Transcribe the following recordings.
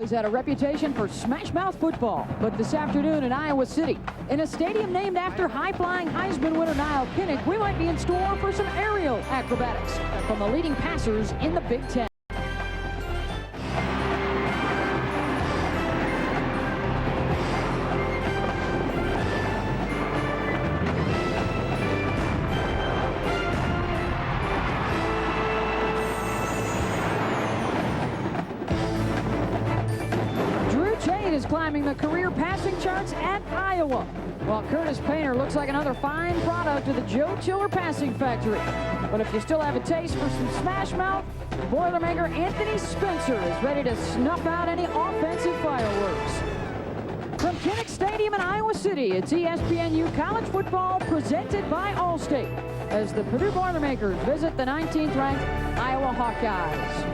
He's had a reputation for smash-mouth football, but this afternoon in Iowa City, in a stadium named after high-flying Heisman winner Niall Kinnick, we might be in store for some aerial acrobatics from the leading passers in the Big Ten. Is climbing the career passing charts at Iowa, while Curtis Painter looks like another fine product of the Joe Chiller passing factory. But if you still have a taste for some smash mouth, Boilermaker Anthony Spencer is ready to snuff out any offensive fireworks. From Kinnick Stadium in Iowa City, it's ESPNU College Football presented by Allstate as the Purdue Boilermakers visit the 19th ranked Iowa Hawkeyes.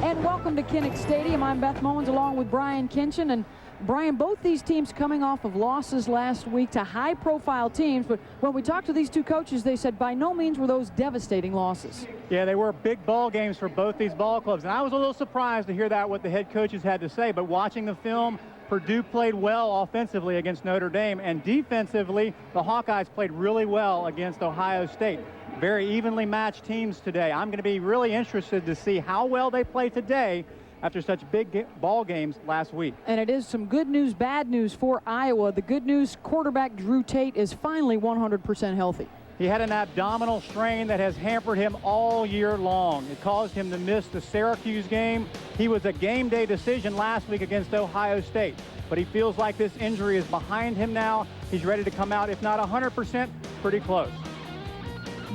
And welcome to Kinnick Stadium. I'm Beth Mowens along with Brian Kinchin. And Brian, both these teams coming off of losses last week to high-profile teams, but when we talked to these two coaches, they said by no means were those devastating losses. Yeah, they were big ball games for both these ball clubs, and I was a little surprised to hear that what the head coaches had to say, but watching the film, Purdue played well offensively against Notre Dame, and defensively, the Hawkeyes played really well against Ohio State. Very evenly matched teams today. I'm going to be really interested to see how well they play today after such big ball games last week. And it is some good news, bad news for Iowa. The good news, quarterback Drew Tate is finally 100% healthy. He had an abdominal strain that has hampered him all year long. It caused him to miss the Syracuse game. He was a game day decision last week against Ohio State, but he feels like this injury is behind him now. He's ready to come out, if not 100%, pretty close.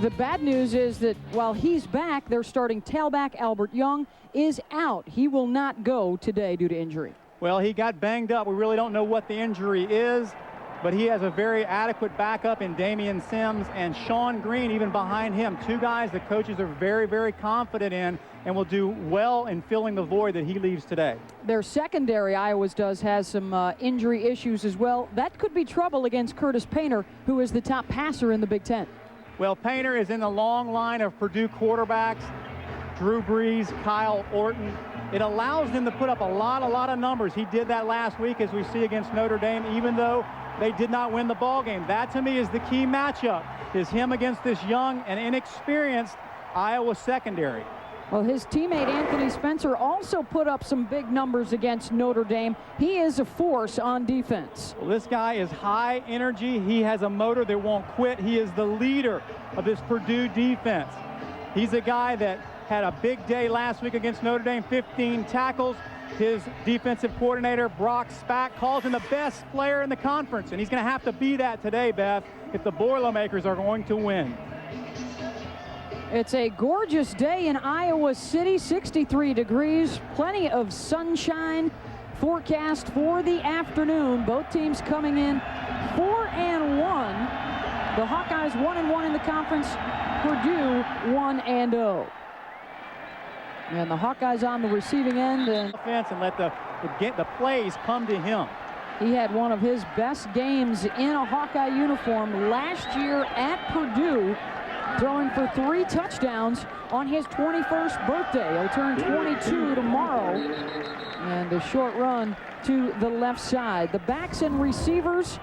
The bad news is that while he's back, their starting tailback, Albert Young, is out. He will not go today due to injury. Well, he got banged up. We really don't know what the injury is, but he has a very adequate backup in Damian Sims and Sean Green even behind him. Two guys the coaches are very, very confident in and will do well in filling the void that he leaves today. Their secondary, Iowa's does, has some injury issues as well. That could be trouble against Curtis Painter, who is the top passer in the Big Ten. Well, Painter is in the long line of Purdue quarterbacks, Drew Brees, Kyle Orton. It allows them to put up a lot of numbers. He did that last week, as we see against Notre Dame, even though they did not win the ball game. That, to me, is the key matchup, is him against this young and inexperienced Iowa secondary. Well, his teammate Anthony Spencer also put up some big numbers against Notre Dame. He is a force on defense. Well, this guy is high energy. He has a motor that won't quit. He is the leader of this Purdue defense. He's a guy that had a big day last week against Notre Dame, 15 tackles. His defensive coordinator, Brock Spack, calls him the best player in the conference, and he's going to have to be that today, Beth, if the Boilermakers are going to win. It's a gorgeous day in Iowa City, 63 degrees, plenty of sunshine forecast for the afternoon. Both teams coming in 4-1. The Hawkeyes 1-1 in the conference, Purdue 1-0. And the Hawkeyes on the receiving end. Offense and let the plays come to him. He had one of his best games in a Hawkeye uniform last year at Purdue, throwing for 3 touchdowns on his 21st birthday. He'll turn 22 tomorrow. And a short run to the left side. The backs and receivers,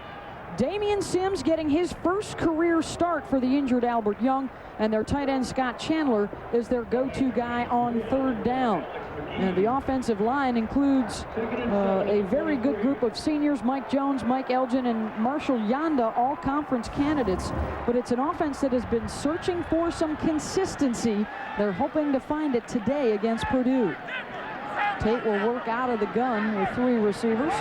Damian Sims getting his first career start for the injured Albert Young, and their tight end Scott Chandler is their go-to guy on third down. And the offensive line includes a very good group of seniors, Mike Jones, Mike Elgin, and Marshall Yanda, all conference candidates. But it's an offense that has been searching for some consistency. They're hoping to find it today against Purdue. Tate will work out of the gun with 3 receivers.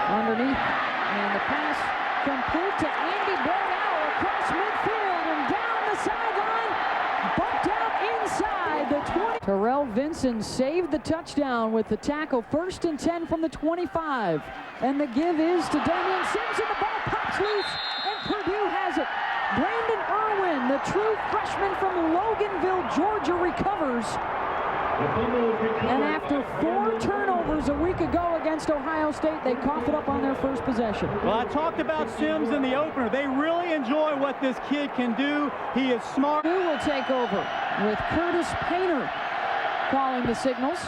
Underneath, and the pass complete to Andy Bornell across midfield and down the sideline, bumped out inside the 20. Terrell Vinson saved the touchdown with the tackle, 1st and 10 from the 25. And the give is to Damian Sims, and the ball pops loose, and Purdue has it. Brandon Irwin, the true freshman from Loganville, Georgia, recovers. And after 4 turnovers a week ago against Ohio State, they cough it up on their first possession. Well, I talked about Sims in the opener. They really enjoy what this kid can do. He is smart. Who will take over with Curtis Painter calling the signals.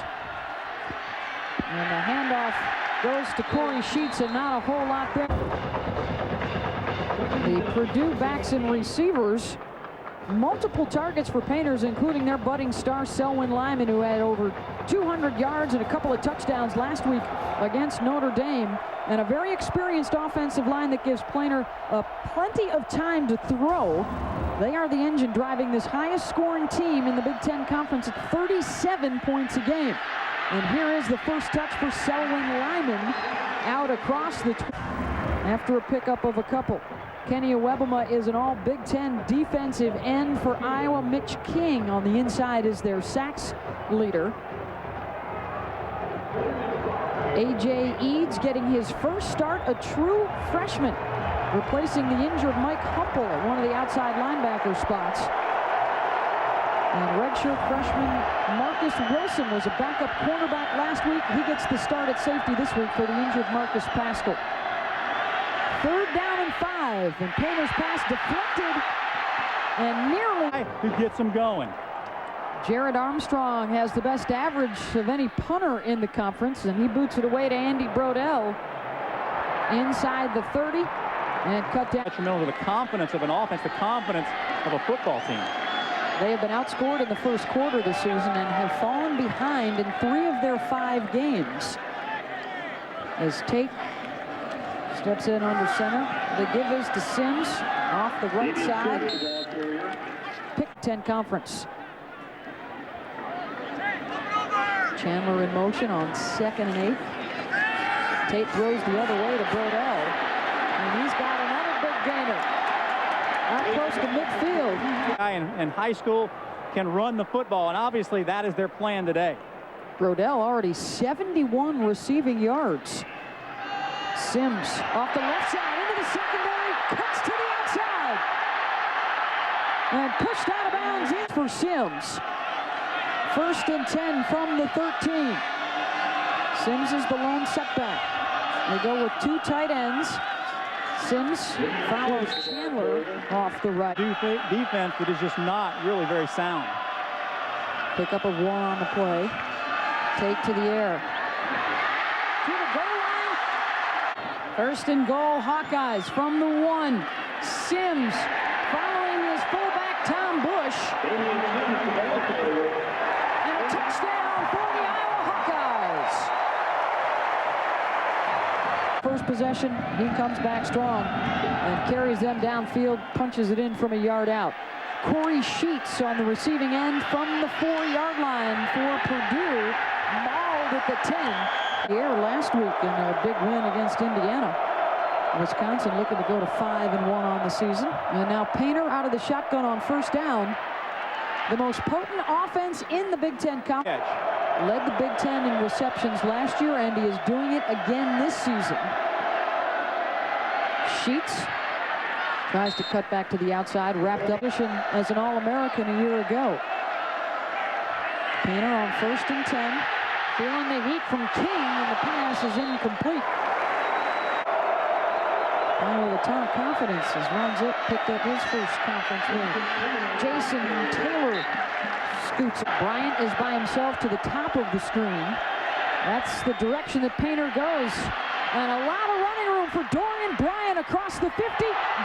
And the handoff goes to Corey Sheets, and not a whole lot there. The Purdue backs and receivers, multiple targets for Painters, including their budding star Selwyn Lyman, who had over 200 yards and a couple of touchdowns last week against Notre Dame, and a very experienced offensive line that gives Painter plenty of time to throw. They are the engine driving this highest scoring team in the Big Ten Conference at 37 points a game. And here is the first touch for Selwyn Lyman out across the after a pickup of a couple. Kenny Awebama is an all Big Ten defensive end for Iowa. Mitch King on the inside is their sacks leader. A.J. Eads getting his first start, a true freshman, replacing the injured Mike Humple at one of the outside linebacker spots. And redshirt freshman Marcus Wilson was a backup cornerback last week. He gets the start at safety this week for the injured Marcus Pascal. 3rd down and 5, and Painter's pass deflected and nearly. Who gets them going? Jared Armstrong has the best average of any punter in the conference, and he boots it away to Andy Brodell inside the 30 and cut down. Detrimental to the confidence of an offense, the confidence of a football team. They have been outscored in the first quarter this season and have fallen behind in 3 of their 5 games. As Tate steps in under center, the give is to Sims off the right side. Big Ten Conference. Chandler in motion on 2nd and 8. Tate throws the other way to Brodell, and he's got another big gainer up close to midfield. Guy in high school can run the football, and obviously that is their plan today. Brodell already 71 receiving yards. Sims off the left side into the secondary, cuts to the outside, and pushed out of bounds in for Sims. 1st and 10 from the 13. Sims is the lone setback. They go with 2 tight ends. Sims follows Chandler off the right. Defense that is just not really very sound. Pickup of 1 on the play. Take to the air. To the goal line. 1st and goal, Hawkeyes from the 1. Sims following his fullback Tom Bush. And a touchdown for the Iowa Hawkeyes. First possession, he comes back strong and carries them downfield, punches it in from a yard out. Corey Sheets on the receiving end from the 4-yard line for Purdue, mauled at the 10. Here last week in a big win against Indiana. Wisconsin looking to go to 5-1 on the season. And now Painter out of the shotgun on 1st down. The most potent offense in the Big Ten Conference. Led the Big Ten in receptions last year, and he is doing it again this season. Sheets tries to cut back to the outside, wrapped up as an All-American a year ago. Painter on 1st and 10, feeling the heat from King, and the pass is incomplete. Painter with a ton of confidence as runs it, picked up his first conference win. Jason Taylor scoots. Bryant is by himself to the top of the screen. That's the direction that Painter goes. And a lot of running room for Dorian Bryant across the 50.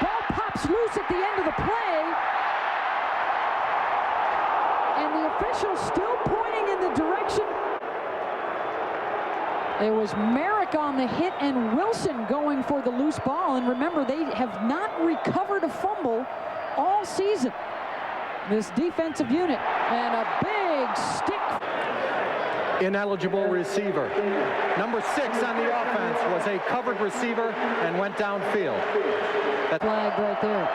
Ball pops loose at the end of the play. And the official still pointing in the direction. It was Merrick on the hit and Wilson going for the loose ball. And remember, they have not recovered a fumble all season. This defensive unit, and a big stick. Ineligible receiver. Number 6 on the offense was a covered receiver and went downfield. That flag right there.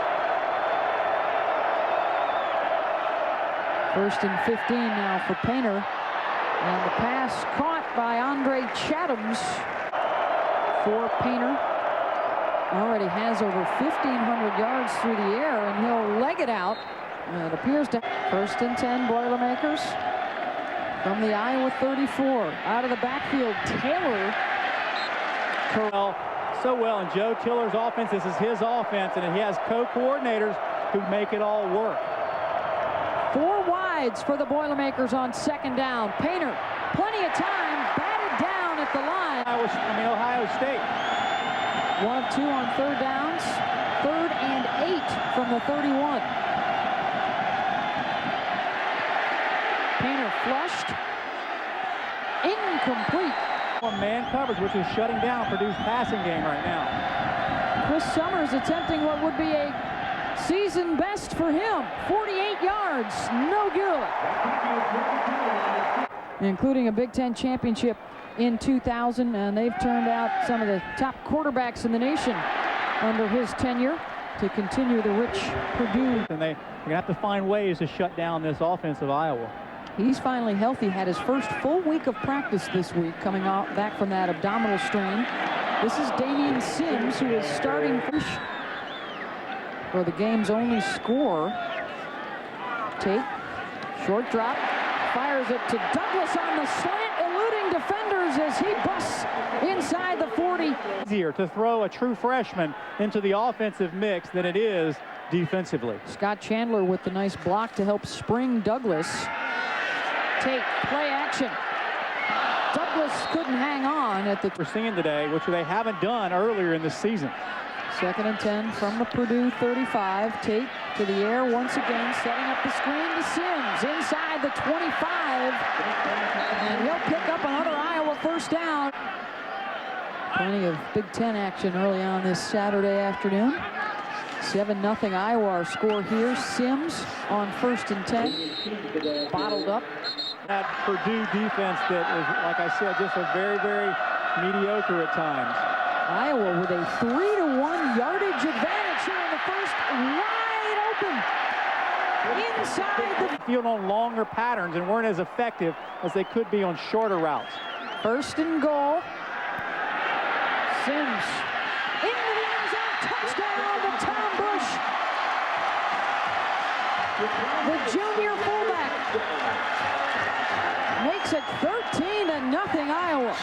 1st and 15 now for Painter. And the pass caught by Andre Chatham's for Painter. Already has over 1,500 yards through the air, and he'll leg it out. It appears to 1st and 10 Boilermakers from the Iowa 34. Out of the backfield, Taylor. So well, and Joe Tiller's offense, this is his offense, and he has co-coordinators who make it all work. 4 wide. slides for the Boilermakers on second down. Painter, plenty of time, batted down at the line. Ohio State. 1 of 2 on third downs. 3rd and 8 from the 31. Painter flushed. Incomplete. Man coverage, which is shutting down Purdue's passing game right now. Chris Summers attempting what would be a season best for him. 48 yards, no good. Including a Big Ten championship in 2000, and they've turned out some of the top quarterbacks in the nation under his tenure to continue the rich Purdue. And they're going to have to find ways to shut down this offense of Iowa. He's finally healthy, had his first full week of practice this week, coming back from that abdominal strain. This is Damian Sims, who is starting for the game's only score. Tate, short drop, fires it to Douglas on the slant, eluding defenders as he busts inside the 40. Easier to throw a true freshman into the offensive mix than it is defensively. Scott Chandler with the nice block to help spring Douglas. Tate, play action. Douglas couldn't hang on at the... We're seeing today, which they haven't done earlier in the season. 2nd and 10 from the Purdue 35. Tate to the air once again, setting up the screen to Sims inside the 25. And he'll pick up another Iowa first down. Plenty of Big Ten action early on this Saturday afternoon. 7-0 Iowa, our score here. Sims on 1st and 10. Bottled up. That Purdue defense that is, like I said, just a very, very mediocre at times. Iowa with a 3-to-1 yardage advantage here in the first, wide open inside the field on longer patterns and weren't as effective as they could be on shorter routes. 1st and goal. Sims into the end zone, touchdown to Tom Bush, the junior fullback. Makes it 13-0 Iowa.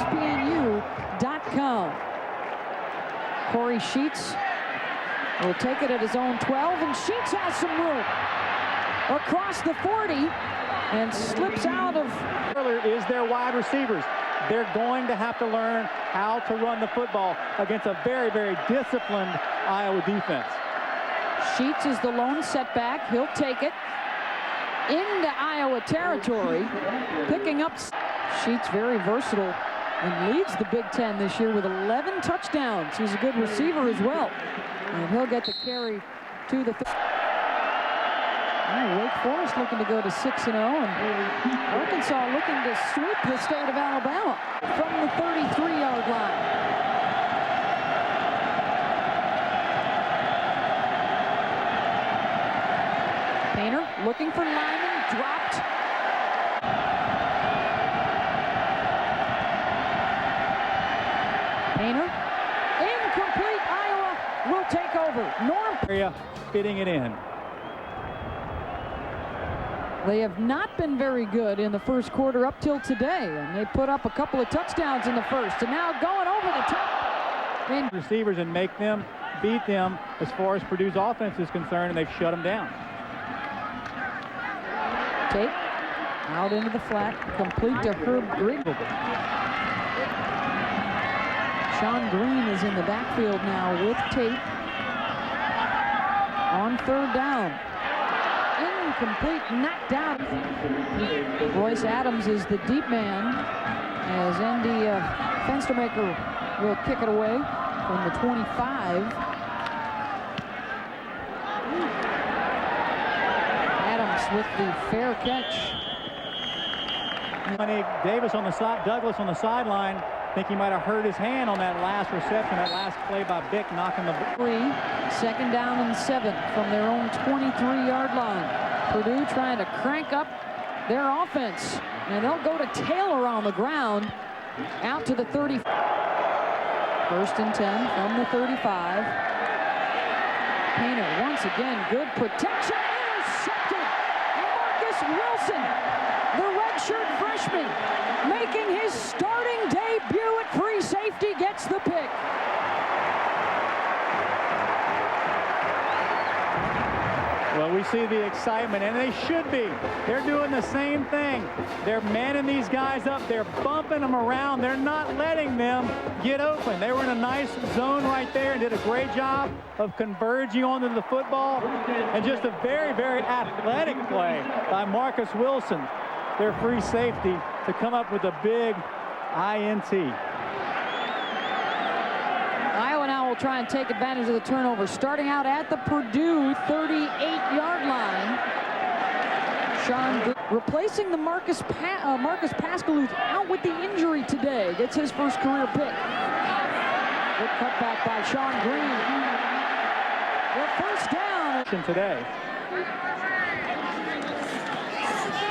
ESPNU.com. Corey Sheets will take it at his own 12, and Sheets has some room across the 40 and slips out of. Is their wide receivers. They're going to have to learn how to run the football against a very, very disciplined Iowa defense. Sheets is the lone setback. He'll take it into Iowa territory, picking up. Sheets very versatile and leads the Big Ten this year with 11 touchdowns. He's a good receiver as well. And he'll get the carry to the... Wake Forest looking to go to 6-0, and Arkansas looking to sweep the state of Alabama from the 33-yard line. Painter looking for Lyman, dropped. Painter, incomplete. Iowa will take over. Norm Area fitting it in. They have not been very good in the first quarter up till today, and they put up a couple of touchdowns in the first, and now going over the top. And receivers and make them beat them as far as Purdue's offense is concerned, and they've shut them down. Tate out into the flat, complete to Herb Green. Sean Green is in the backfield now with Tate on 3rd down. Incomplete, knocked out. Royce Adams is the deep man as Andy Fenstermaker will kick it away from the 25. Adams with the fair catch. Davis on the side, Douglas on the sideline. I think he might have hurt his hand on that last reception, that last play by Bick, knocking the... 2nd down and 7 from their own 23-yard line. Purdue trying to crank up their offense, and they'll go to Taylor on the ground out to the 30. 1st and 10 from the 35. Painter once again, good protection, intercepted. Marcus Wilson, the redshirt freshman, making his starting debut at free safety, gets the pick. Well, we see the excitement, and they should be. They're doing the same thing. They're manning these guys up. They're bumping them around. They're not letting them get open. They were in a nice zone right there and did a great job of converging onto the football. And just a very, very athletic play by Marcus Wilson, their free safety, to come up with a big INT. Iowa now will try and take advantage of the turnover, starting out at the Purdue 38-yard line. Sean replacing the Marcus Pascal, who's out with the injury today. Gets his first career pick. Good cutback by Sean Green. The first down Today.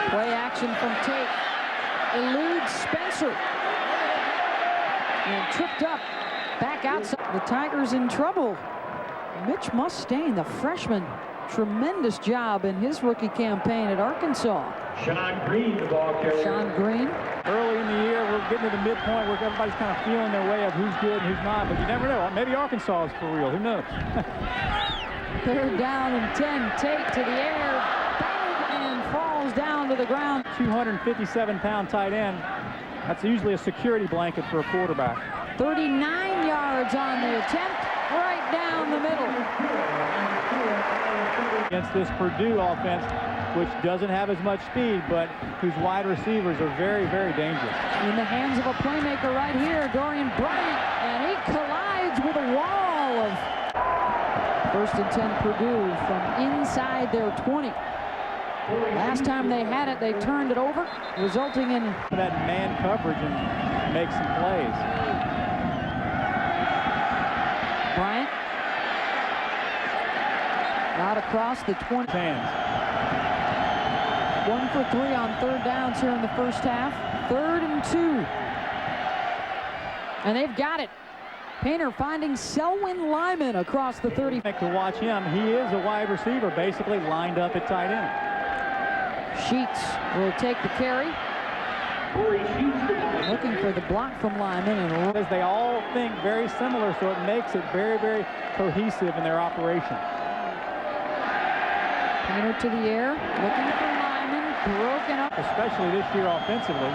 Play action from Tate. Eludes Spencer. And tripped up. Back outside. The Tigers in trouble. Mitch Mustaine, the freshman, tremendous job in his rookie campaign at Arkansas. Sean Green, the ball carrier. Sean Green. Early in the year, we're getting to the midpoint where everybody's kind of feeling their way of who's good and who's not, but you never know. Maybe Arkansas is for real. Who knows? Third down and 10. Tate to the air. And falls down to the ground. 257-pound tight end. That's usually a security blanket for a quarterback. 39 yards on the attempt, right down the middle. Against this Purdue offense, which doesn't have as much speed, but whose wide receivers are very, very dangerous. In the hands of a playmaker right here, Dorian Bryant, and he collides with a wall of first and 10 Purdue from inside their 20. Last time they had it, they turned it over, resulting in that man coverage and make some plays. Bryant out across the 20. Hands. 1 for 3 on third downs here in the first half. 3rd and 2. And they've got it. Painter finding Selwyn Lyman across the 30. To watch him, he is a wide receiver, basically lined up at tight end. Sheets will take the carry. Looking for the block from Lyman. And As they all think very similar, so it makes it very, very cohesive in their operation. Painter to the air, looking for Lyman, broken up. Especially this year offensively.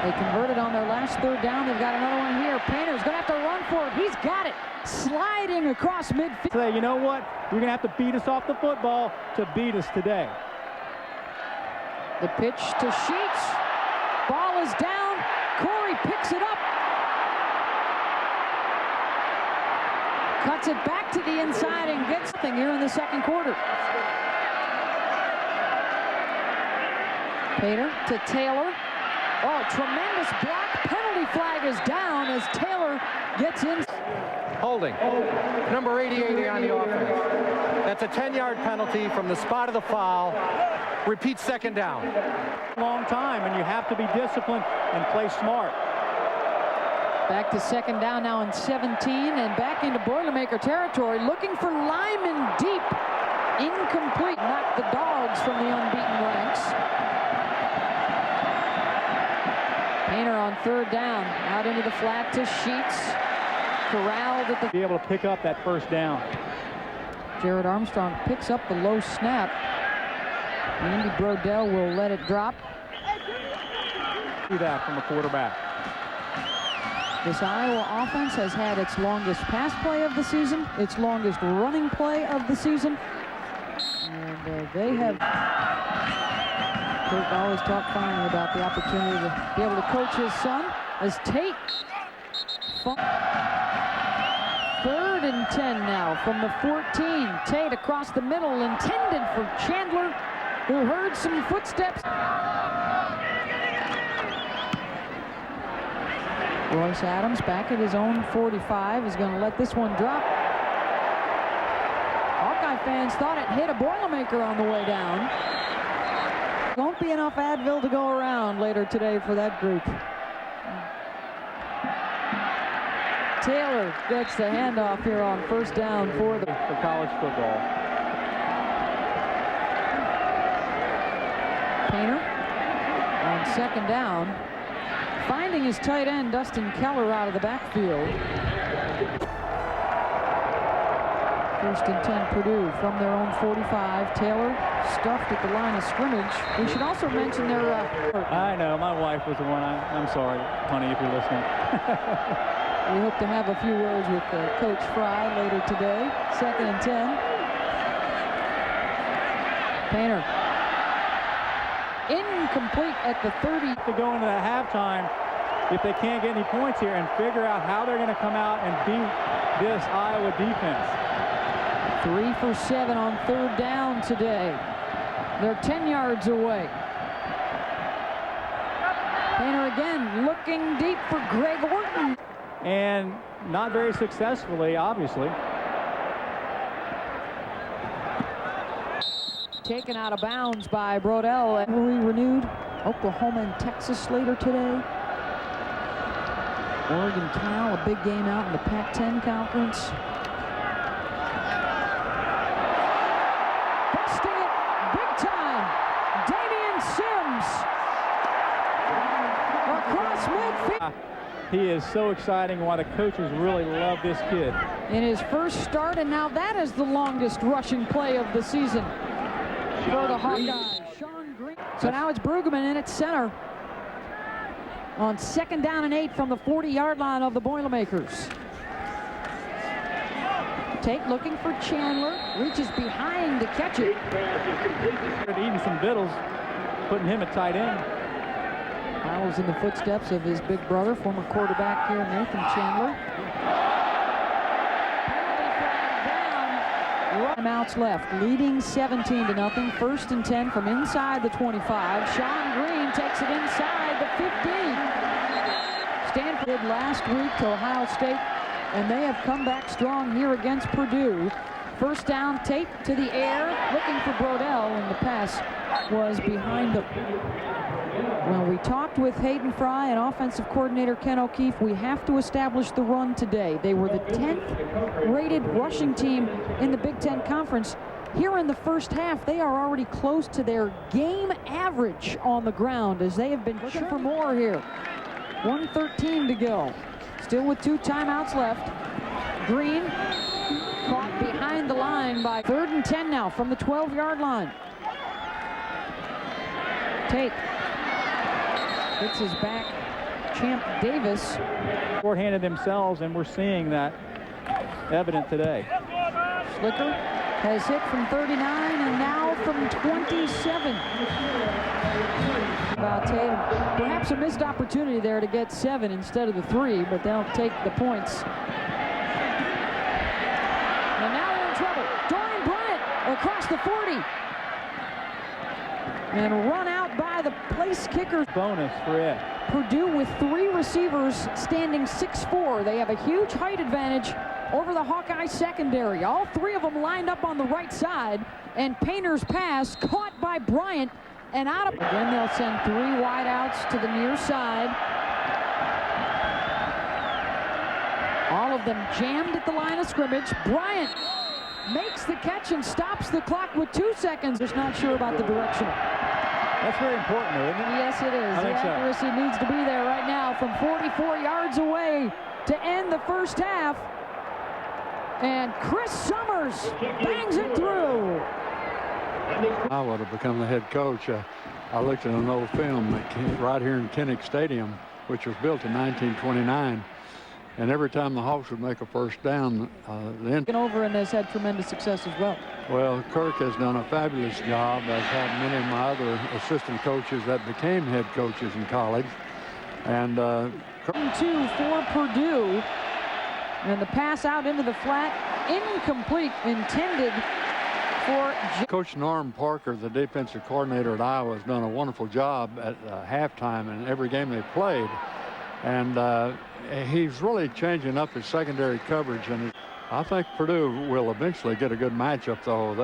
They converted on their last third down. They've got another one here. Painter's going to have to run for it. He's got it. Sliding across midfield. Say, you know what? You're going to have to beat us off the football to beat us today. The pitch to Sheets. Ball is down. Corey picks it up. Cuts it back to the inside and gets something here in the second quarter. Painter to Taylor. Oh, tremendous block. Penalty flag is down as Taylor gets in. Holding. Number 80 on the offense. That's a 10-yard penalty from the spot of the foul. Repeat second down. Long time, and you have to be disciplined and play smart. Back to second down now in 17 and back into Boilermaker territory, looking for Lyman deep. Incomplete. Knocked the Dogs from the unbeaten ranks. Painter on third down. Out into the flat to Sheets. Corralled at the... Be able to pick up that first down. Jared Armstrong picks up the low snap. Andy Brodell will let it drop. See that from a quarterback. This Iowa offense has had its longest pass play of the season, its longest running play of the season. And they have... Kurt always talked finally about the opportunity to be able to coach his son as Tate. 3rd and 10 now from the 14. Tate across the middle, intended for Chandler, who heard some footsteps. Royce Adams back at his own 45 is going to let this one drop. Hawkeye fans thought it hit a Boilermaker on the way down. Won't be enough Advil to go around later today for that group. Taylor gets the handoff here on first down for college football. Painter on second down, finding his tight end Dustin Keller out of the backfield. First and 10 Purdue from their own 45. Taylor stuffed at the line of scrimmage. We should also mention their... I know, my wife was the one. I'm sorry, honey, if you're listening. We hope to have a few words with Coach Fry later today. Second and 10. Painter. Incomplete at the 30. To go into the halftime, if they can't get any points here, and figure out how they're going to come out and beat this Iowa defense. 3 for 7 on third down today. They're 10 yards away. Painter again looking deep for Greg Orton. And not very successfully, obviously. Taken out of bounds by Brodell. And will be renewed. Oklahoma and Texas later today. Oregon Cal, a big game out in the Pac-10 conference. Busting it big time. Damian Sims across midfield. He is so exciting. Why the coaches really love this kid. In his first start, and now that is the longest rushing play of the season for the Hawkeyes. Sean Green. So now it's Brueggemann in at center on 2nd down and 8 from the 40-yard line of the Boilermakers. Tate looking for Chandler, reaches behind to catch it. Eating some vittles, putting him at tight end. Follows in the footsteps of his big brother, former quarterback here, Nathan Chandler. Timeouts left, leading 17-0. 1st and 10 from inside the 25. Sean Green takes it inside the 15. Stanford did last week to Ohio State, and they have come back strong here against Purdue. First down, Tate to the air, looking for Brodell, and the pass was behind him. Well, we talked with Hayden Fry and offensive coordinator Ken O'Keefe. We have to establish the run today. They were the 10th rated rushing team in the Big Ten Conference. Here in the first half, they are already close to their game average on the ground as they have been looking for more here. 1:13 to go. Still with 2 timeouts left. Green caught behind the line by 3rd and 10 now from the 12-yard line. Tate hits his back, Champ Davis. Short-handed themselves, and we're seeing that evident today. Slicker has hit from 39 and now from 27. About Tatum. Perhaps a missed opportunity there to get 7 instead of the 3, but they'll take the points. And now they're in trouble. Dorian Bryant across the 40. And run out by the place kicker. Bonus for Ed. Purdue with 3 receivers standing 6'4". They have a huge height advantage over the Hawkeye secondary. All 3 of them lined up on the right side, and Painter's pass caught by Bryant and out of... Again, they'll send 3 wideouts to the near side. All of them jammed at the line of scrimmage. Bryant makes the catch and stops the clock with 2 seconds. Just not sure about the directional. That's very important, though, isn't it? Yes, it is. The accuracy needs to be there right now from 44 yards away to end the first half. And Chris Summers bangs it through. I would have become the head coach. I looked at an old film right here in Kinnick Stadium, which was built in 1929. And every time the Hawks would make a first down, over and has had tremendous success as well. Well, Kirk has done a fabulous job, as have many of my other assistant coaches that became head coaches in college. And 2 for Purdue. And the pass out into the flat, incomplete, intended for... Coach Norm Parker, the defensive coordinator at Iowa, has done a wonderful job at halftime in every game they've played. And he's really changing up his secondary coverage, and I think Purdue will eventually get a good matchup, though.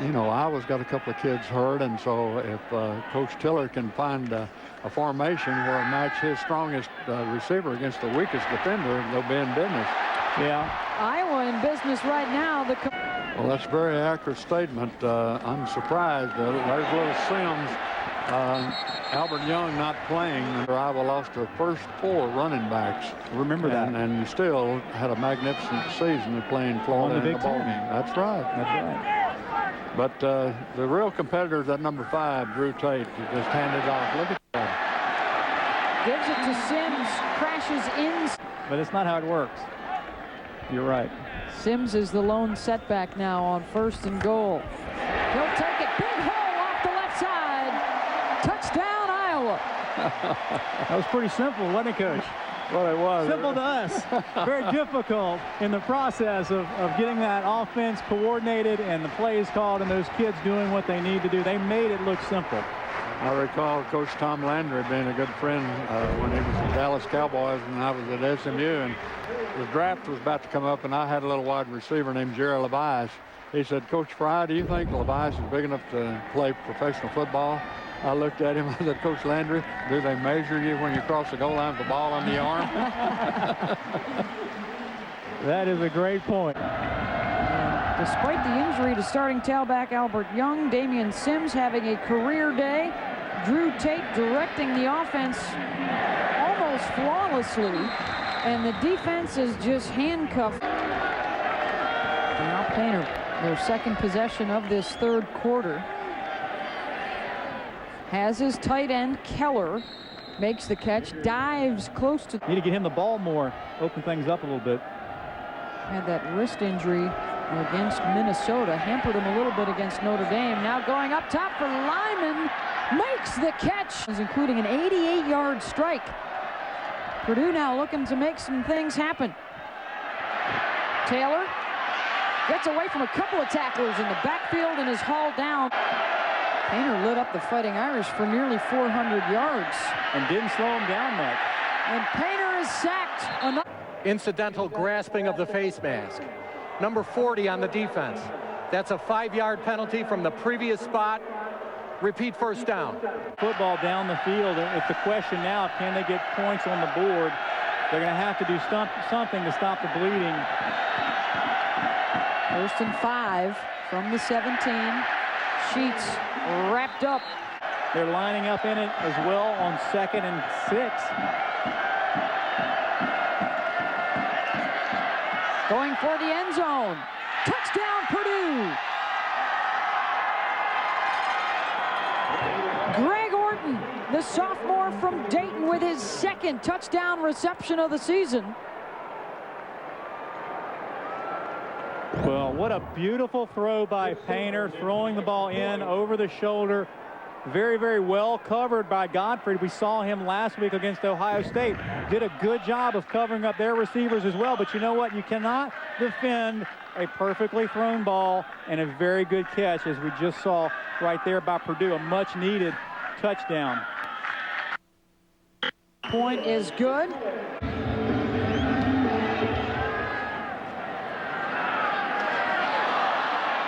You know, Iowa's got a couple of kids hurt, and so if Coach Tiller can find a formation where it match his strongest receiver against the weakest defender, they'll be in business. Yeah. Iowa in business right now. Well, that's a very accurate statement. I'm surprised. There's little Sims Albert Young not playing, Iowa lost their first 4 running backs. Remember that. And still had a magnificent season playing Florida On the in Big the ball Ten. game. That's right. That's right. But the real competitors at number 5, Drew Tate, just handed it off. Look at that. Gives it to Sims, crashes in. But it's not how it works. You're right. Sims is the lone setback now on 1st and goal. He'll take it. Big hole off the left side. Touchdown, Iowa. That was pretty simple, wasn't it, Coach? Well, it was. Simple to us. Very difficult in the process of getting that offense coordinated and the plays called and those kids doing what they need to do. They made it look simple. I recall Coach Tom Landry being a good friend when he was at Dallas Cowboys and I was at SMU, and the draft was about to come up, and I had a little wide receiver named Jerry Levice. He said, "Coach Fry, do you think Levice is big enough to play professional football?" I looked at him and said, "Coach Landry, do they measure you when you cross the goal line with the ball on the arm?" That is a great point. Despite the injury to starting tailback Albert Young, Damian Sims having a career day. Drew Tate directing the offense almost flawlessly, and the defense is just handcuffed. Now Painter, their second possession of this 3rd quarter, has his tight end Keller, makes the catch, dives close to. Need to get him the ball more, open things up a little bit. Had that wrist injury against Minnesota, hampered him a little bit against Notre Dame. Now going up top for Lyman, makes the catch, including an 88-yard strike. Purdue now looking to make some things happen. Taylor gets away from a couple of tacklers in the backfield and is hauled down. Painter lit up the Fighting Irish for nearly 400 yards. And didn't slow him down much. And Painter is sacked. Incidental grasping of the face mask. Number 40 on the defense. That's a 5-yard penalty from the previous spot. Repeat first down. Football down the field. It's the question now, can they get points on the board? They're going to have to do something to stop the bleeding. 1st and 5 from the 17. Sheets wrapped up. They're lining up in it as well on 2nd and 6. Going for the end zone. Touchdown, Purdue. Greg Orton, the sophomore from Dayton, with his 2nd touchdown reception of the season. Well, what a beautiful throw by Painter, throwing the ball in over the shoulder. Very, very well covered by Godfrey. We saw him last week against Ohio State. Did a good job of covering up their receivers as well. But you know what? You cannot defend a perfectly thrown ball and a very good catch, as we just saw right there by Purdue. A much-needed touchdown. Point is good.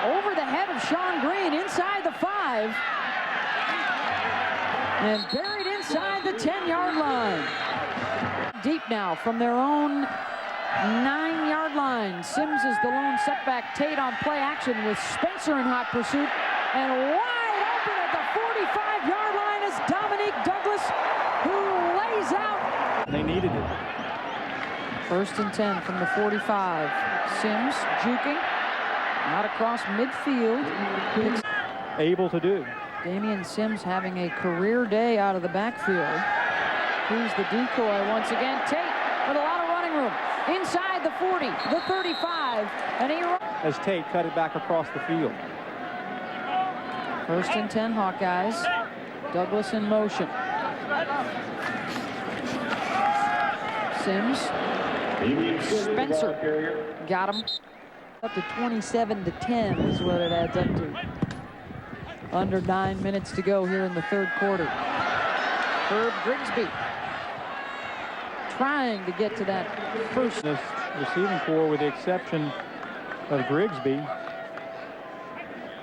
Over the head of Sean Green, inside the 5. And buried inside the 10-yard line. Deep now from their own 9-yard line. Sims is the lone setback. Tate on play action with Spencer in hot pursuit. And wide open at the 45-yard line is Dominique Douglas, who lays out. They needed it. 1st and 10 from the 45. Sims juking out across midfield. It's Able to do. Damian Sims having a career day out of the backfield. Here's the decoy once again. Tate with a lot of running room. Inside the 40, the 35, and he runs. As Tate cut it back across the field. 1st and 10 Hawkeyes. Douglas in motion. Sims. Spencer got him. Up to 27-10 is what it adds up to. Under 9 minutes to go here in the 3rd quarter. Herb Grigsby trying to get to that first. This receiving corps, with the exception of Grigsby,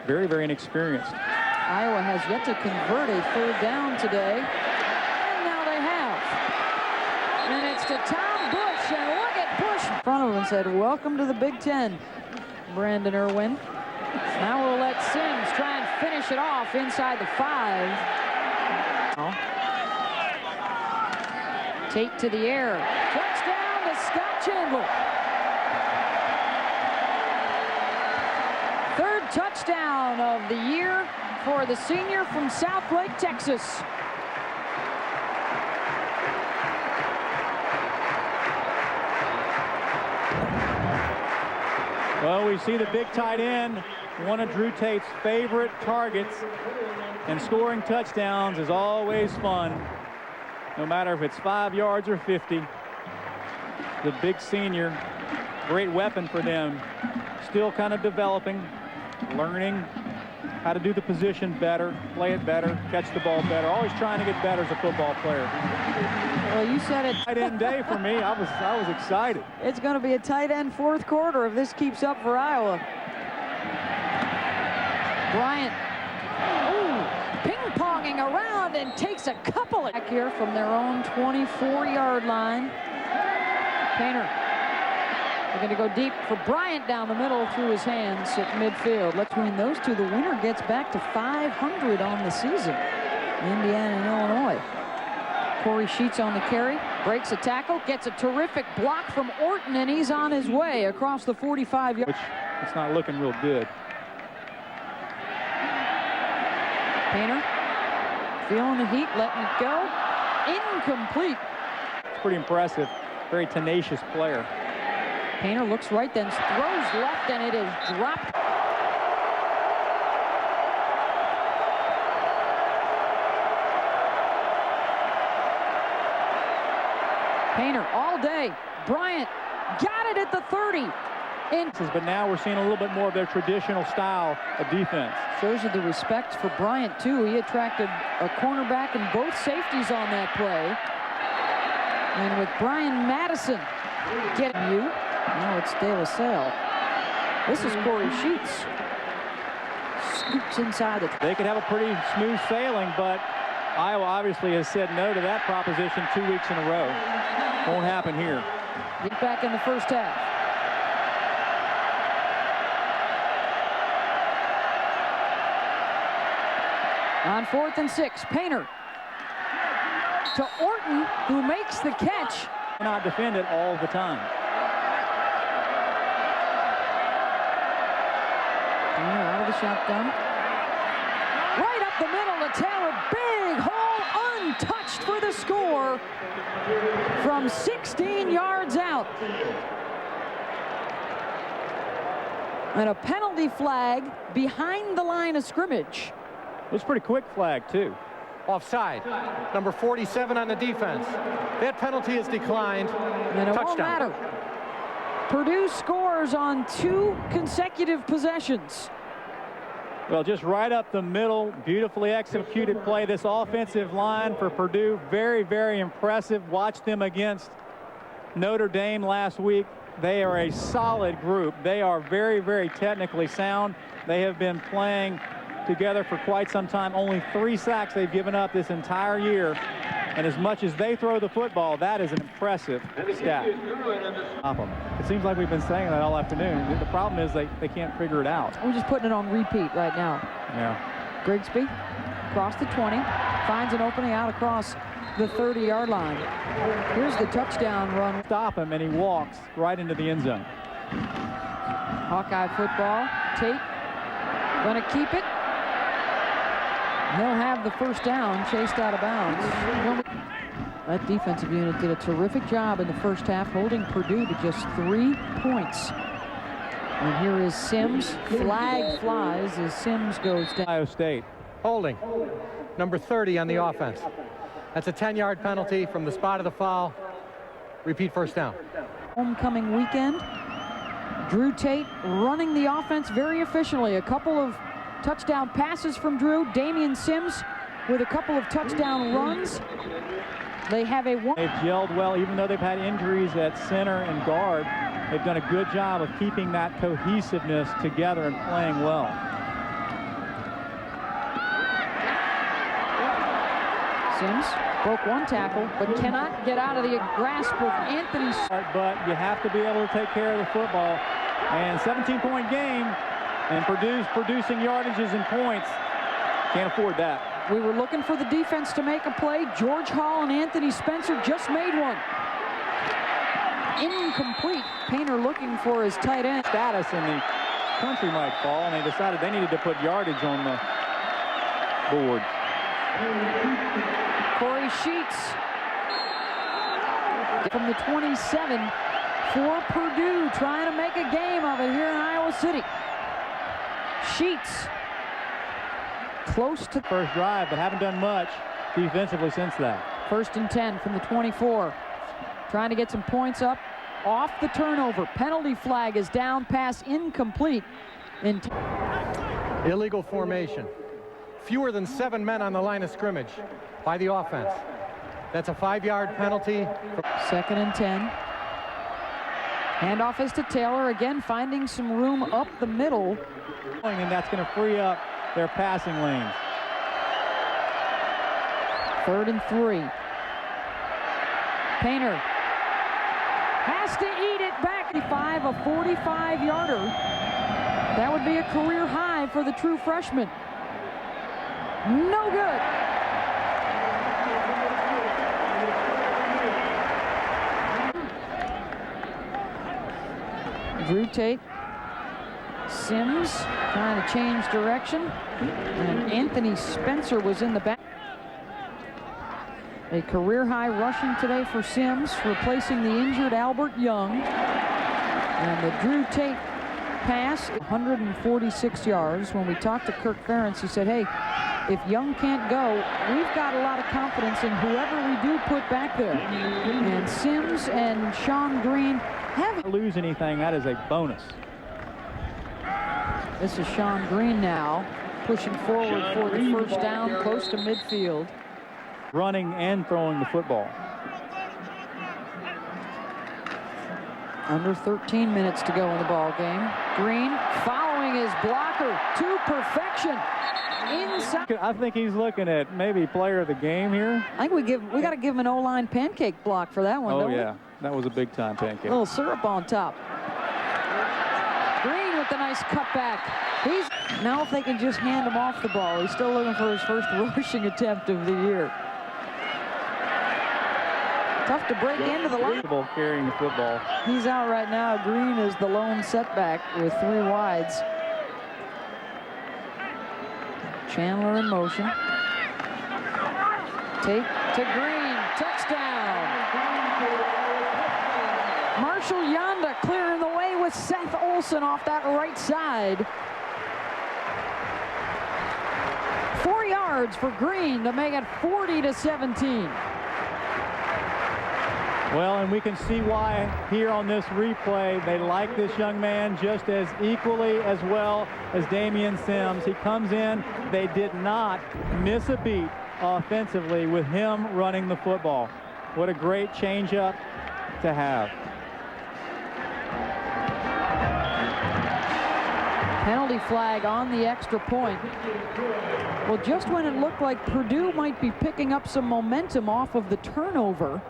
very, very inexperienced. Iowa has yet to convert a 3rd down today. And now they have. And it's to Tom Bush. And look at Bush in front of him and said, "Welcome to the Big Ten, Brandon Irwin." Now we'll let Sims try and finish it off inside the 5. Tate to the air. Touchdown to Scott Chandler. Third touchdown of the year for the senior from Southlake, Texas. Well, we see the big tight end, one of Drew Tate's favorite targets, and scoring touchdowns is always fun, no matter if it's 5 yards or 50. The big senior, great weapon for them, still kind of developing, learning how to do the position better, play it better, catch the ball better, always trying to get better as a football player. Well, you said it. Tight end day for me. I was excited. It's going to be a tight end fourth quarter if this keeps up for Iowa. Bryant, ping-ponging around and takes a couple back here from their own 24-yard line. Painter, they're going to go deep for Bryant down the middle through his hands at midfield. Between those two, the winner gets back to 500 on the season. Indiana and Illinois. Corey Sheets on the carry, breaks a tackle, gets a terrific block from Orton, and he's on his way across the 45-yard. Which it's not looking real good. Painter feeling the heat, letting it go. Incomplete. It's pretty impressive. Very tenacious player. Painter looks right, then throws left, and it is dropped. Painter all day. Bryant got it at the 30. But now we're seeing a little bit more of their traditional style of defense. Shows you the respect for Bryant, too. He attracted a cornerback and both safeties on that play. And with Brian Madison getting you, now it's De La Salle. This is Corey Sheets. Scoops inside it. They could have a pretty smooth sailing, but Iowa obviously has said no to that proposition 2 weeks in a row. Won't happen here. Get back in the first half. On 4th and 6, Painter to Orton, who makes the catch. Cannot defend it all the time. Painter out of the shotgun. Right up the middle to Taylor. Big hole, untouched for the score from 16 yards out. And a penalty flag behind the line of scrimmage. It was a pretty quick flag, too. Offside. Number 47 on the defense. That penalty is declined. And it Touchdown. won't matter. Purdue scores on 2 consecutive possessions. Well, just right up the middle, beautifully executed play. This offensive line for Purdue, very, very impressive. Watched them against Notre Dame last week. They are a solid group. They are very, very technically sound. They have been playing together for quite some time. Only 3 sacks they've given up this entire year. And as much as they throw the football, that is an impressive stat. It seems like we've been saying that all afternoon. The problem is they can't figure it out. We're just putting it on repeat right now. Yeah. Grigsby across the 20, finds an opening out across the 30-yard line. Here's the touchdown run. Stop him, and he walks right into the end zone. Hawkeye football. Tate gonna keep it. He'll have the first down, chased out of bounds. That defensive unit did a terrific job in the first half, holding Purdue to just 3 points. And here is Sims. Flag flies as Sims goes down. Ohio State. Holding. Number 30 on the offense. That's a 10-yard penalty from the spot of the foul. Repeat first down. Homecoming weekend. Drew Tate running the offense very efficiently. A couple of touchdown passes from Drew. Damian Sims with a couple of touchdown runs. They have a one. They've gelled well, even though they've had injuries at center and guard. They've done a good job of keeping that cohesiveness together and playing well. Sims broke one tackle, but cannot get out of the grasp of Anthony. But you have to be able to take care of the football. And 17-point game, and Purdue's producing yardages and points. Can't afford that. We were looking for the defense to make a play. George Hall and Anthony Spencer just made one. Incomplete. Painter looking for his tight end. Status in the country might fall, and they decided they needed to put yardage on the board. Corey Sheets from the 27 for Purdue, trying to make a game of it here in Iowa City. Sheets close to first drive, but haven't done much defensively since that. 1st and 10 from the 24. Trying to get some points up off the turnover. Penalty flag is down, pass incomplete. Illegal formation. Fewer than 7 men on the line of scrimmage by the offense. That's a 5-yard penalty. 2nd and 10. Handoff is to Taylor, again finding some room up the middle. And that's going to free up their passing lanes. 3rd and 3. Painter has to eat it back. A 45-yarder. That would be a career high for the true freshman. No good. Drew Tate. Sims trying to change direction. And Anthony Spencer was in the back. A career high rushing today for Sims, replacing the injured Albert Young. And the Drew Tate pass, 146 yards. When we talked to Kirk Ferentz, he said, hey, if Young can't go, we've got a lot of confidence in whoever we do put back there. And Sims and Sean Green haven't lose anything, that is a bonus. This is Sean Green now, pushing forward for the first down, close to midfield. Running and throwing the football. Under 13 minutes to go in the ball game. Green following his blocker to perfection. Inside. I think he's looking at maybe player of the game here. I think we got to give him an O-line pancake block for that one. Oh don't yeah, that was a big time pancake. A little syrup on top. Green with the nice cutback. Now if they can just hand him off the ball. He's still looking for his first rushing attempt of the year. Tough to break into the line. Carrying the football. He's out right now. Green is the lone setback with 3 wides. Chandler in motion. Tate to Green. Touchdown. Marshall Yonda clearing the way with Seth Olson off that right side. 4 yards for Green to make it 40-17. Well, and we can see why here on this replay they like this young man just as equally as well as Damian Sims. He comes in, they did not miss a beat offensively with him running the football. What a great changeup to have. Penalty flag on the extra point. Well, just when it looked like Purdue might be picking up some momentum off of the turnover,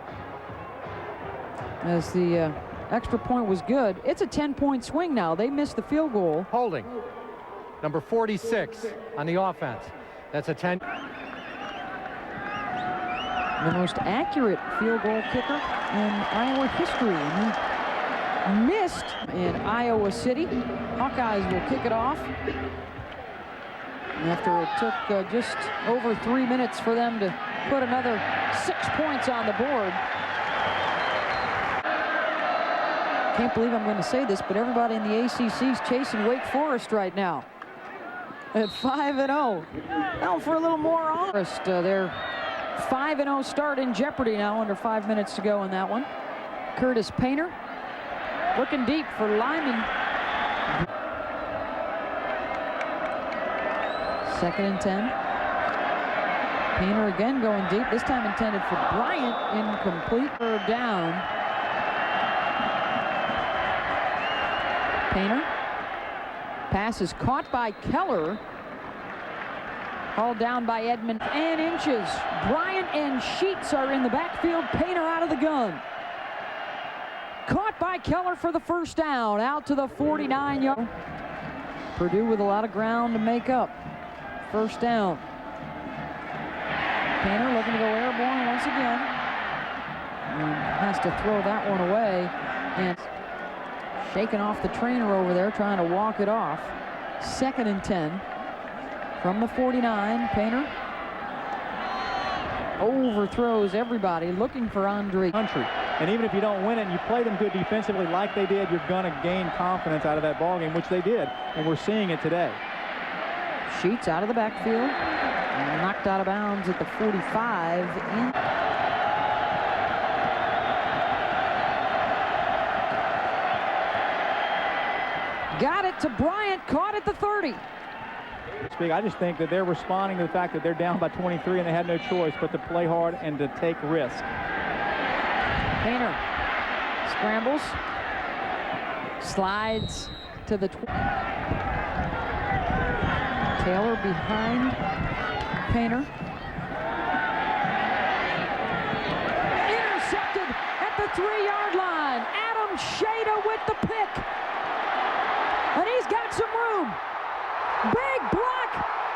as the extra point was good. It's a 10-point swing now. They missed the field goal. Holding. Number 46 on the offense. That's a 10. The most accurate field goal kicker in Iowa history. And he missed in Iowa City. Hawkeyes will kick it off. After it took just over 3 minutes for them to put another 6 points on the board. Can't believe I'm going to say this, but everybody in the ACC is chasing Wake Forest right now at 5-0. Now for a little more on their 5-0 start in jeopardy now, under 5 minutes to go in that one. Curtis Painter looking deep for Lyman. 2nd and 10. Painter again going deep, this time intended for Bryant, incomplete. Third down. Painter. Pass is caught by Keller. Hauled down by Edmond and inches. Bryant and Sheets are in the backfield. Painter out of the gun. Caught by Keller for the first down. Out to the 49-yard. Purdue with a lot of ground to make up. First down. Painter looking to go airborne once again. And has to throw that one away. And shaking off the trainer over there, trying to walk it off. 2nd and 10 from the 49. Painter overthrows everybody, looking for Andre. And even if you don't win it and you play them good defensively like they did, you're going to gain confidence out of that ball game, which they did, and we're seeing it today. Sheets out of the backfield, and knocked out of bounds at the 45. Got it to Bryant, caught at the 30. I just think that they're responding to the fact that they're down by 23 and they had no choice but to play hard and to take risks. Painter scrambles, slides to the 20. Taylor behind Painter. Intercepted at the 3-yard line. Adam Shada with the pick. And he's got some room. Big block,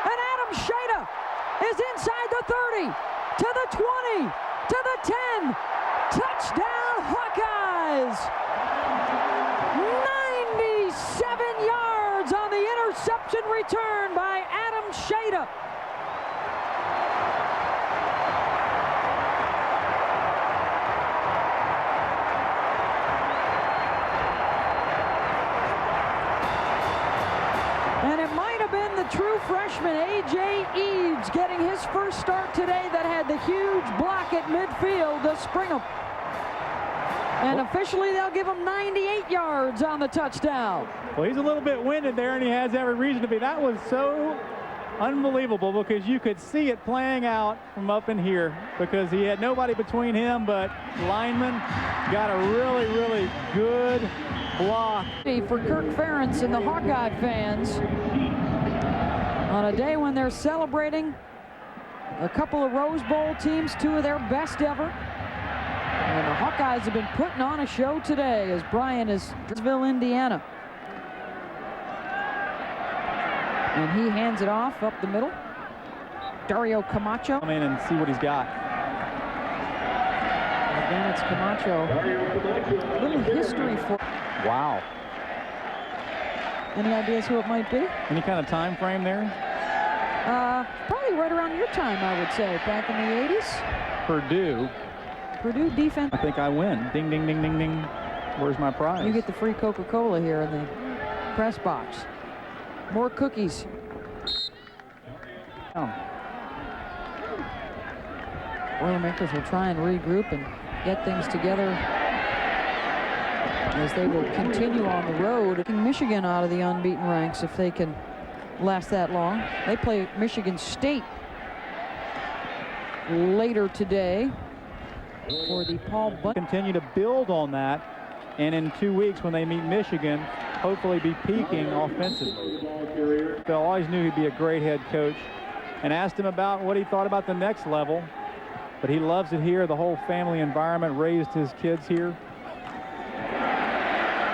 and Adam Shada is inside the 30, to the 20, to the 10. Touchdown, Hawkeyes! 97 yards on the interception return by Adam Shada. And it might have been the true freshman, A.J. Eads, getting his first start today that had the huge block at midfield to spring him. And officially, they'll give him 98 yards on the touchdown. Well, he's a little bit winded there, and he has every reason to be. That was so unbelievable because you could see it playing out from up in here because he had nobody between him but lineman. Got a really, really good block. For Kirk Ferentz and the Hawkeye fans on a day when they're celebrating a couple of Rose Bowl teams, 2 of their best ever. And the Hawkeyes have been putting on a show today as Brian is Dreesville, Indiana. And he hands it off up the middle. Dario Camacho. Come in and see what he's got. Again, it's Camacho. A little history for. Wow. Any ideas who it might be? Any kind of time frame there? Probably right around your time, I would say, back in the 80s. Purdue defense. I think I win. Ding, ding, ding, ding, ding. Where's my prize? You get the free Coca-Cola here in the press box. More cookies. Boilermakers will try and regroup and get things together as they will continue on the road. Michigan out of the unbeaten ranks if they can last that long. They play Michigan State later today for the Paul Butt. Continue to build on that, and in 2 weeks when they meet Michigan, hopefully be peaking offensively. Phil always knew he'd be a great head coach and asked him about what he thought about the next level, but he loves it here. The whole family environment, raised his kids here.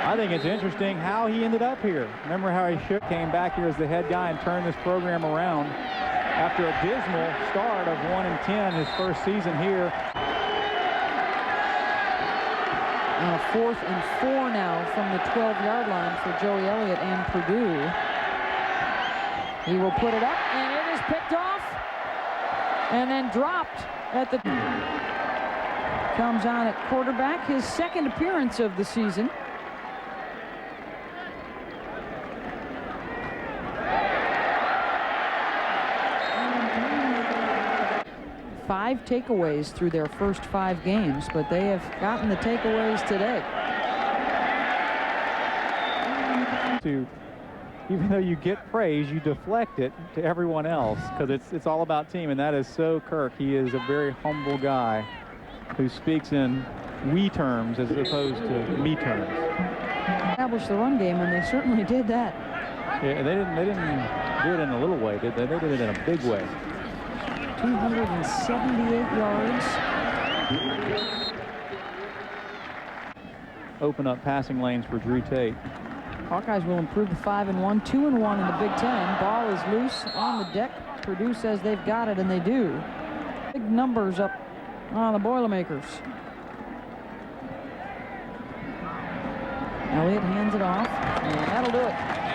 I think it's interesting how he ended up here. Remember how he came back here as the head guy and turned this program around after a dismal start of 1-10 his first season here. On a 4th and 4 now from the 12-yard line for Joey Elliott and Purdue. He will put it up, and it is picked off and then dropped at the. Comes on at quarterback, his 2nd appearance of the season. Five takeaways through their first 5 games, but they have gotten the takeaways today. Even though you get praise, you deflect it to everyone else because it's all about team, and that is so Kirk. He is a very humble guy who speaks in we terms as opposed to me terms. Establish the run game, and they certainly did that. Yeah, they didn't do it in a little way, did they? They did it in a big way. 278 yards. Open up passing lanes for Drew Tate. Hawkeyes will improve to 5-1, 2-1 in the Big Ten. Ball is loose on the deck. Purdue says they've got it, and they do. big numbers up on the Boilermakers. Elliott hands it off, and that'll do it.